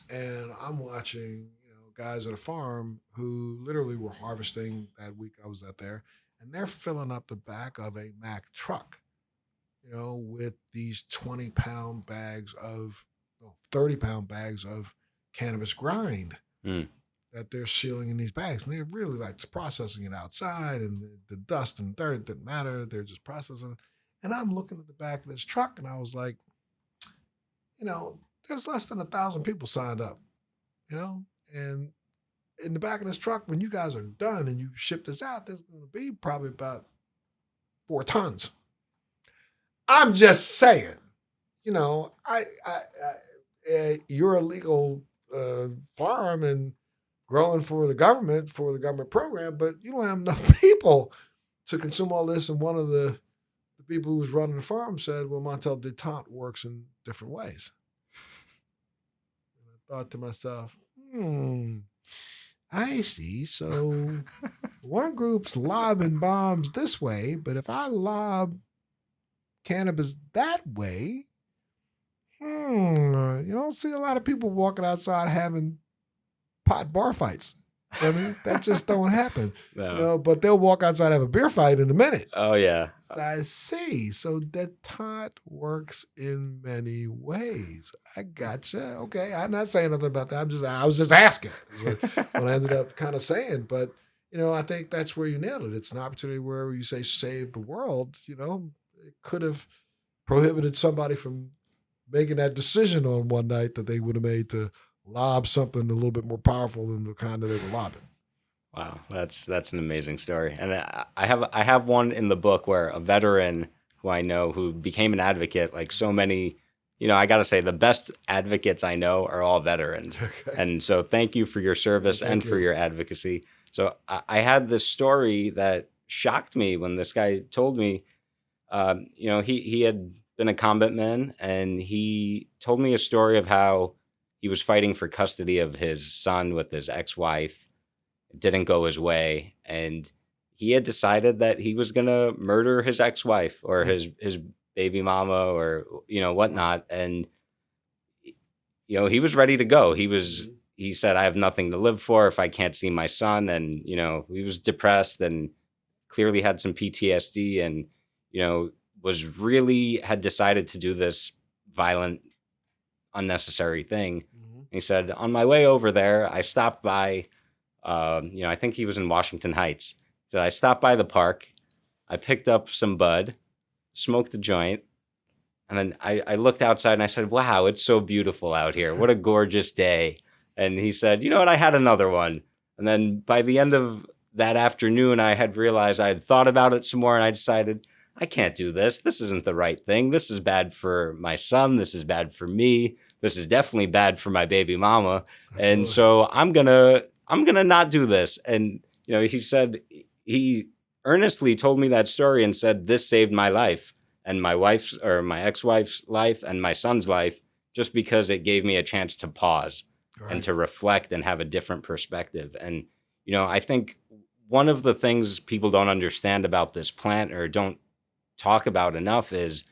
And I'm watching guys at a farm who literally were harvesting that week I was out there, and they're filling up the back of a Mack truck, with these 20-pound bags of 30-pound bags of cannabis grind Mm. that they're sealing in these bags. And they're really like processing it outside, and the dust and dirt didn't matter. They're just processing it. And I'm looking at the back of this truck, and I was like, there's less than 1,000 people signed up, and in the back of this truck, when you guys are done and you ship this out, there's going to be probably about 4 tons. I'm just saying, you're a legal farm and growing for the government program, but you don't have enough people to consume all this. And one of the people who was running the farm said, well, Montel, detente works in different ways. And I thought to myself, I see. So one group's lobbing bombs this way, but if I lob cannabis that way, you don't see a lot of people walking outside having pot bar fights. I mean, that just don't happen. No. But they'll walk outside and have a beer fight in a minute. Oh, yeah. So I see. So detente works in many ways. I gotcha. Okay. I'm not saying nothing about that. I was just asking. Is what I ended up kind of saying. But, I think that's where you nailed it. It's an opportunity where you say save the world. It could have prohibited somebody from making that decision on one night that they would have made to lob something a little bit more powerful than the kind that they were lobbing. Wow, that's an amazing story. And I have one in the book where a veteran who I know who became an advocate, like so many, I got to say the best advocates I know are all veterans. Okay. And so thank you for your service Thank and you. for your advocacy. So I had this story that shocked me when this guy told me, he had been a combat man, and he told me a story of how he was fighting for custody of his son with his ex-wife. It didn't go his way, and he had decided that he was going to murder his ex-wife or his baby mama or whatnot. And he was ready to go. He said, I have nothing to live for if I can't see my son. And he was depressed and clearly had some PTSD, and had decided to do this violent, unnecessary thing. He said, on my way over there, I stopped by, I think he was in Washington Heights. So I stopped by the park. I picked up some bud, smoked a joint, and then I looked outside and I said, wow, it's so beautiful out here. What a gorgeous day. And he said, you know what? I had another one. And then by the end of that afternoon, I had realized I had thought about it some more, and I decided, I can't do this. This isn't the right thing. This is bad for my son. This is bad for me. This is definitely bad for my baby mama. Absolutely. And so I'm gonna not do this. And he said, he earnestly told me that story and said, this saved my life and my ex-wife's life and my son's life, just because it gave me a chance to pause and Right. to reflect and have a different perspective. And, I think one of the things people don't understand about this plant or don't talk about enough is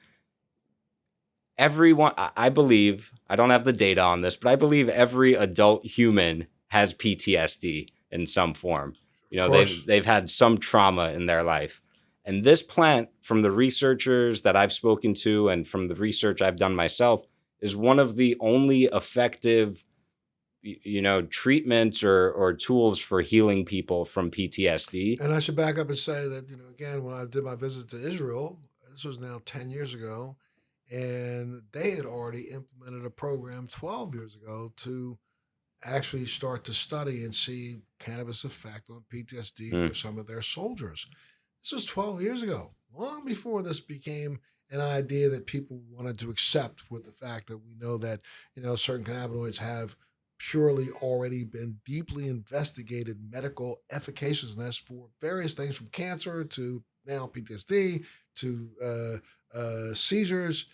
everyone, I believe, I don't have the data on this, but I believe every adult human has PTSD in some form. Of course. They've had some trauma in their life. And this plant, from the researchers that I've spoken to and from the research I've done myself, is one of the only effective treatments or tools for healing people from PTSD. And I should back up and say that, again, when I did my visit to Israel, this was now 10 years ago, and they had already implemented a program 12 years ago to actually start to study and see cannabis effect on PTSD for Mm, some of their soldiers. This was 12 years ago, long before this became an idea that people wanted to accept, with the fact that we know that, certain cannabinoids have purely already been deeply investigated medical efficaciousness for various things from cancer to now PTSD to seizures.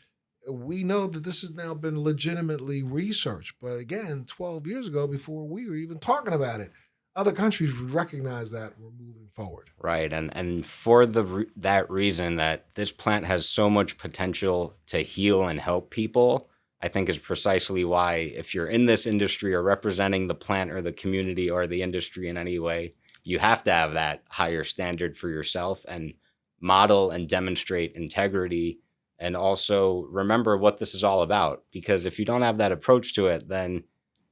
We know that this has now been legitimately researched. But again, 12 years ago, before we were even talking about it, other countries would recognize that we're moving forward. right. And for that reason, that this plant has so much potential to heal and help people, I think is precisely why, if you're in this industry or representing the plant or the community or the industry in any way, you have to have that higher standard for yourself and model and demonstrate integrity, and also remember what this is all about. Because if you don't have that approach to it, then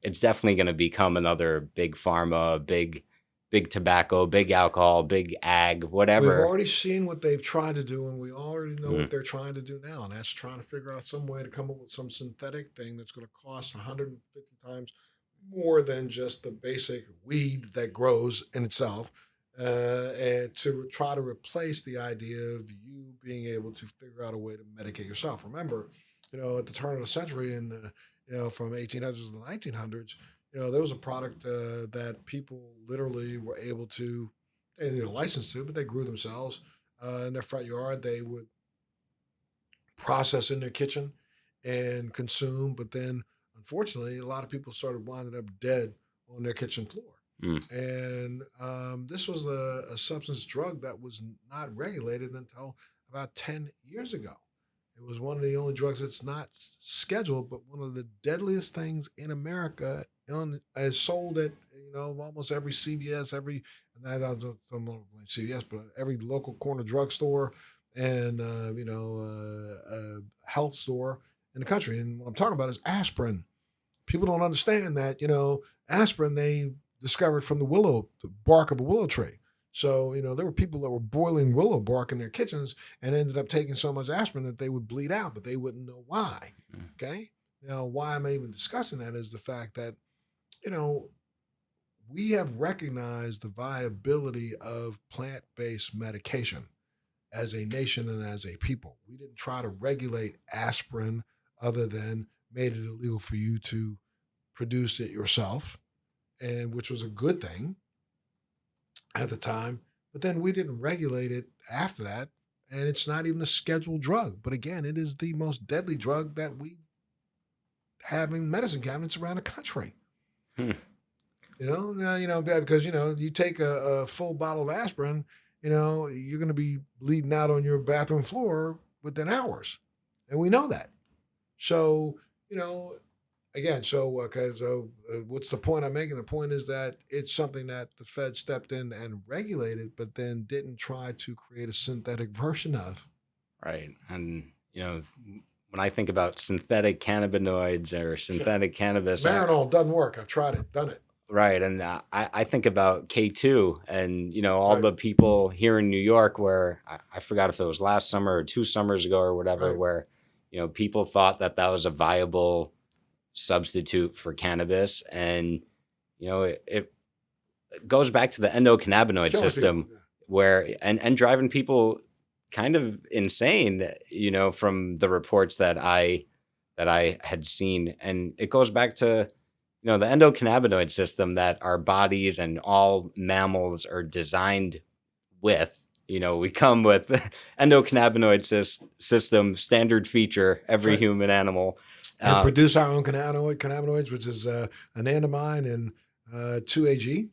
it's definitely going to become another big pharma, big tobacco, big alcohol, big ag, We've whatever. already seen what they've tried to do, and we already know Mm, what they're trying to do now, and that's trying to figure out some way to come up with some synthetic thing that's going to cost 150 times more than just the basic weed that grows in itself, and to try to replace the idea of you being able to figure out a way to medicate yourself. Remember, at the turn of the century, in the from 1800s to the 1900s, there was a product that people literally were able to, they didn't need a license to, but they grew themselves in their front yard. They would process in their kitchen and consume. But then, unfortunately, a lot of people started winding up dead on their kitchen floor. mm, And this was a substance drug that was not regulated until about 10 years ago. It was one of the only drugs that's not scheduled, but one of the deadliest things in America, is sold at almost every CVS, every, and I don't blame CVS, but every local corner drugstore and health store in the country. And what I'm talking about is aspirin. People don't understand that aspirin they discovered from the bark of a willow tree. So there were people that were boiling willow bark in their kitchens and ended up taking so much aspirin that they would bleed out, but they wouldn't know why. mm. Okay, now why I'm even discussing that is the fact that you know we have recognized the viability of plant-based medication as a nation and as a people. We didn't try to regulate aspirin other than made it illegal for you to produce it yourself, and which was a good thing at the time. But then we didn't regulate it after that, and it's not even a scheduled drug. But again, it is the most deadly drug that we have in medicine cabinets around the country. Hmm. Now, because you take a full bottle of aspirin, you're going to be bleeding out on your bathroom floor within hours, and we know that. So, you know, again, so okay, so what's the point I'm making? The point is that it's something that the Fed stepped in and regulated, but then didn't try to create a synthetic version of. Right. And, when I think about synthetic cannabinoids or synthetic cannabis, Marinol doesn't work. I've tried it, done it. right. And I think about K2 and, all Right, the people here in New York where I forgot if it was last summer or 2 summers ago or whatever, right. where, people thought that that was a viable substitute for cannabis. And, it goes back to the endocannabinoid Killing people. system where, and driving people kind of insane, from the reports that I had seen. And it goes back to, the endocannabinoid system that our bodies and all mammals are designed with. We come with endocannabinoid system, standard feature, every Right. human animal. and produce our own cannabinoids, which is anandamide and 2-AG.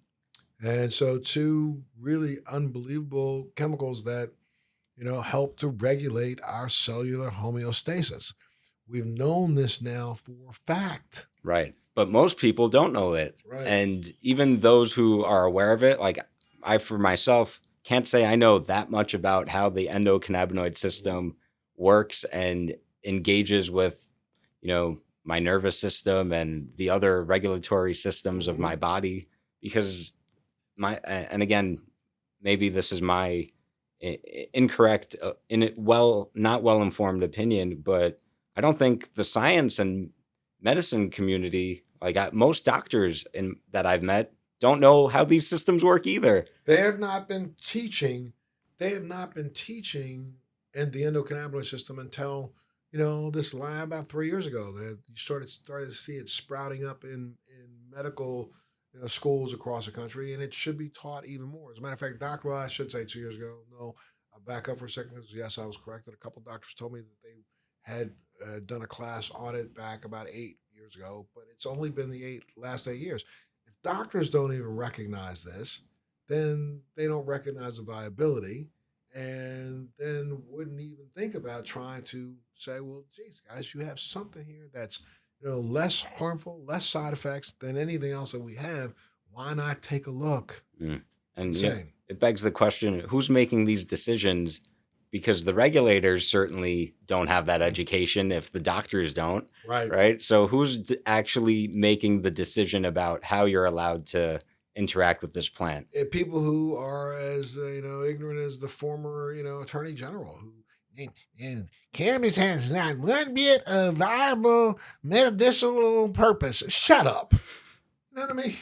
And so two really unbelievable chemicals that, help to regulate our cellular homeostasis. We've known this now for a fact. Right. But most people don't know it. Right. And even those who are aware of it, like I, for myself, can't say I know that much about how the endocannabinoid system works and engages with, my nervous system and the other regulatory systems of my body. Because and again, maybe this is my incorrect, not well informed opinion, but I don't think the science and medicine community, like most doctors that I've met, don't know how these systems work either. They have not been teaching. They have not been teaching in the endocannabinoid system until this lab about 3 years ago. That you started to see it sprouting up in medical schools across the country, and it should be taught even more. As a matter of fact, Dr. I should say 2 years ago. No, I'll back up for a second because yes, I was corrected. A couple of doctors told me that they had done a class on it back about 8 years ago, but it's only been the last 8 years. If doctors don't even recognize this, then they don't recognize the viability, and then wouldn't even think about trying to say, well, geez, guys, you have something here that's less harmful, less side effects than anything else that we have. Why not take a look? And it begs the question, who's making these decisions? Because the regulators certainly don't have that education if the doctors don't. Right. So who's actually making the decision about how you're allowed to interact with this plant? People who are as ignorant as the former attorney general, who and cannabis has not one bit of viable medicinal purpose. Shut up. You know what I mean?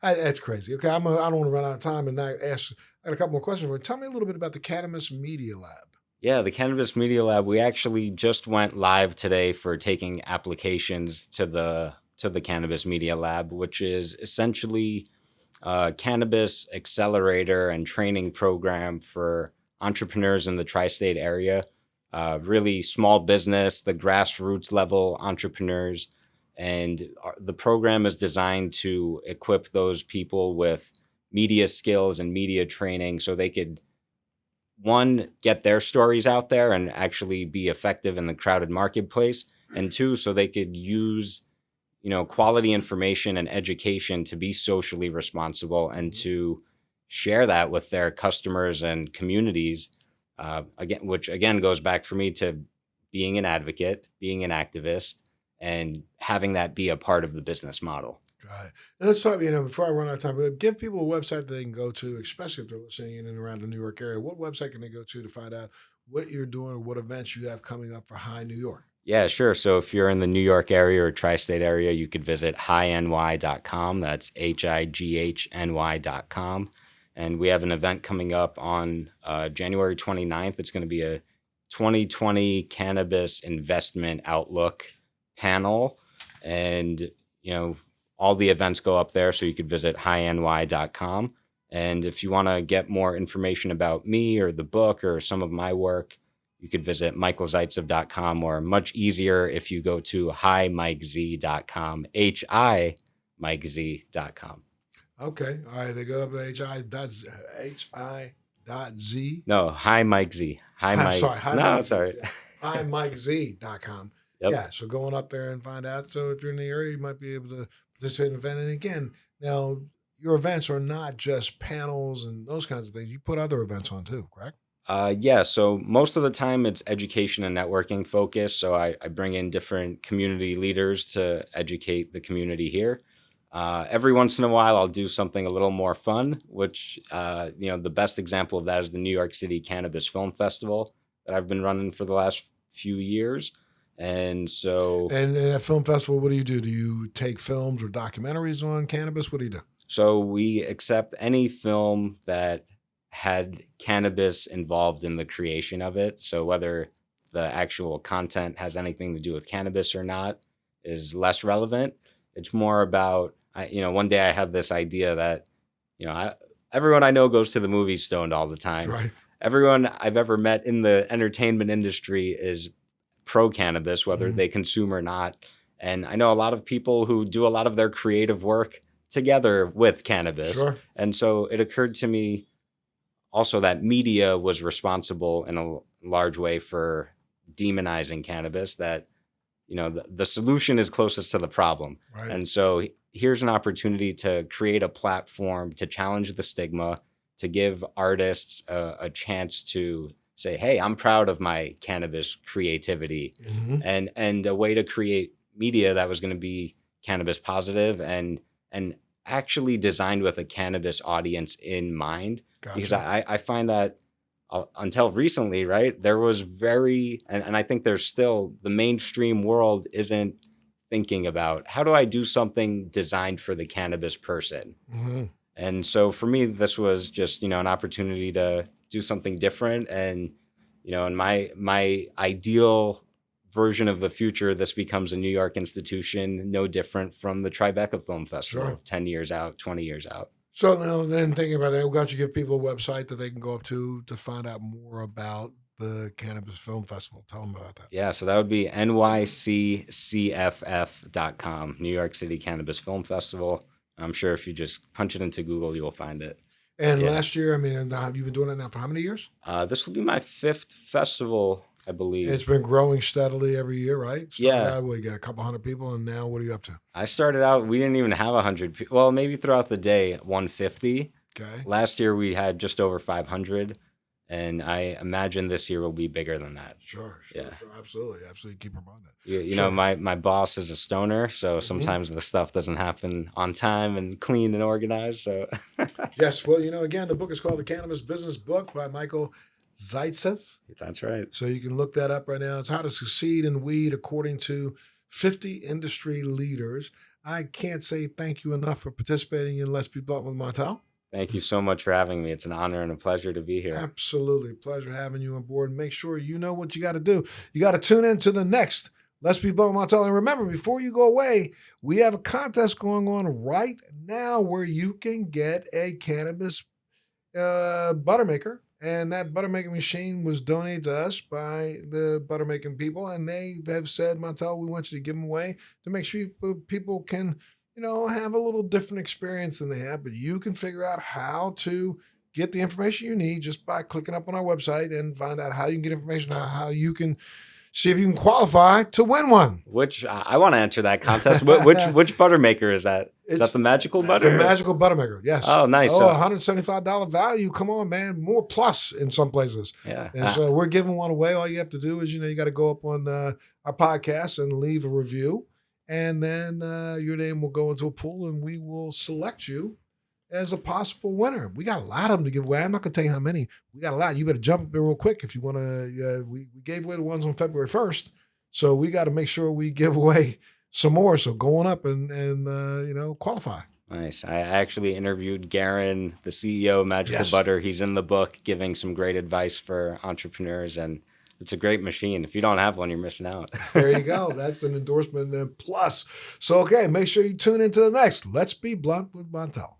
That's crazy. Okay, I don't want to run out of time and not ask. I got a couple more questions. But tell me a little bit about the Cannabis Media Lab. Yeah, the Cannabis Media Lab. We actually just went live today for taking applications to the Cannabis Media Lab, which is essentially a cannabis accelerator and training program for entrepreneurs in the tri-state area, really small business, the grassroots level entrepreneurs. And the program is designed to equip those people with media skills and media training so they could, one, get their stories out there and actually be effective in the crowded marketplace, and two, so they could use quality information and education to be socially responsible and to share that with their customers and communities. Which goes back for me to being an advocate, being an activist, and having that be a part of the business model. Got it. And let's talk, before I run out of time, give people a website that they can go to, especially if they're listening in and around the New York area. What website can they go to find out what you're doing or what events you have coming up for High New York? Yeah, sure. So if you're in the New York area or tri-state area, you could visit highny.com. That's HIGHNY.com. And we have an event coming up on January 29th. It's going to be a 2020 Cannabis Investment Outlook panel. And, all the events go up there, so you could visit highny.com. And if you want to get more information about me or the book or some of my work, you could visit michaelzaytsev.com, or much easier if you go to himikez.com, HIMikeZ.com. Okay. All right. They go up to hi.z. No, Hi Mike Z. Hi Mike. Sorry. Sorry. Yeah. HiMikeZ.com. Yep. Yeah. So going up there and find out. So if you're in the area, you might be able to participate in an event. And again, now your events are not just panels and those kinds of things. You put other events on too, correct? Yeah, so most of the time it's education and networking focused. So I bring in different community leaders to educate the community here. Every once in a while, I'll do something a little more fun, which, the best example of that is the New York City Cannabis Film Festival that I've been running for the last few years. And so... And at film festival, what do you do? Do you take films or documentaries on cannabis? What do you do? So we accept any film that had cannabis involved in the creation of it. So whether the actual content has anything to do with cannabis or not is less relevant. It's more about, one day I had this idea that, everyone I know goes to the movies stoned all the time. Right. Everyone I've ever met in the entertainment industry is pro cannabis, whether they consume or not. And I know a lot of people who do a lot of their creative work together with cannabis. Sure. And so it occurred to me also that media was responsible in a large way for demonizing cannabis, that, you know, the solution is closest to the problem. Right. And so here's an opportunity to create a platform to challenge the stigma, to give artists a chance to say, hey, I'm proud of my cannabis creativity, and a way to create media that was going to be cannabis positive and actually designed with a cannabis audience in mind. Gotcha. Because I find that until recently, right, there was and I think there's still, the mainstream world isn't thinking about, how do I do something designed for the cannabis person? And so for me, this was just, you know, an opportunity to do something different. And, you know, in my ideal version of the future, this becomes a New York institution, no different from the Tribeca Film Festival, Sure. 10 years out, 20 years out. So now then, thinking about that, we got you give people a website that they can go up to find out more about the Cannabis Film Festival. Tell them about that. Yeah, so that would be nyccff.com, New York City Cannabis Film Festival. I'm sure if you just punch it into Google, you'll find it. And last year, I mean, have you been doing it now for how many years? This will be my 5th festival, I believe. It's been growing steadily every year, right? Started Yeah. out, you get a couple hundred people, and now what are you up to? I started out, we didn't even have 100 people. Well, maybe throughout the day, 150. Okay. Last year, we had just over 500. And I imagine this year will be bigger than that. Sure. Yeah. Sure, absolutely. Keep in mind that. You know, my boss is a stoner, so sometimes the stuff doesn't happen on time and clean and organized. So Yes. Well, you know, again, the book is called The Cannabis Business Book by Michael Zaytsev. That's right. So you can look that up right now. It's How to Succeed in Weed According to 50 Industry Leaders. I can't say thank you enough for participating in Let's Be Blunt with Montel. Thank you so much for having me. It's an honor and a pleasure to be here. Absolutely. Pleasure having you on board. Make sure you know what you got to do. You got to tune in to the next Let's Be Blunt with Montel. And remember, before you go away, we have a contest going on right now where you can get a cannabis butter maker. And that butter making machine was donated to us by the butter making people. And they have said, Montel, we want you to give them away to make sure people can, you know, have a little different experience than they have. But you can figure out how to get the information you need just by clicking up on our website and find out how you can get information on how you can see if you can qualify to win one. Which I want to enter that contest. Which butter maker is that? Is that the magical butter? The magical butter maker, yes. Oh, nice. Oh, $175 value. Come on, man. More plus in some places. Yeah. And so we're giving one away. All you have to do is, you know, you got to go up on our podcast and leave a review. And then your name will go into a pool and we will select you as a possible winner. We got a lot of them to give away. I'm not going to tell you how many. We got a lot. You better jump up there real quick if you want to. We gave away the ones on February 1st. So we got to make sure we give away some more. So go on up and you know, qualify. Nice. I actually interviewed Garen, the CEO of Magical Butter. He's in the book giving some great advice for entrepreneurs, and it's a great machine. If you don't have one, you're missing out. There you go. That's an endorsement and plus. So, okay, make sure you tune into the next Let's Be Blunt with Montel.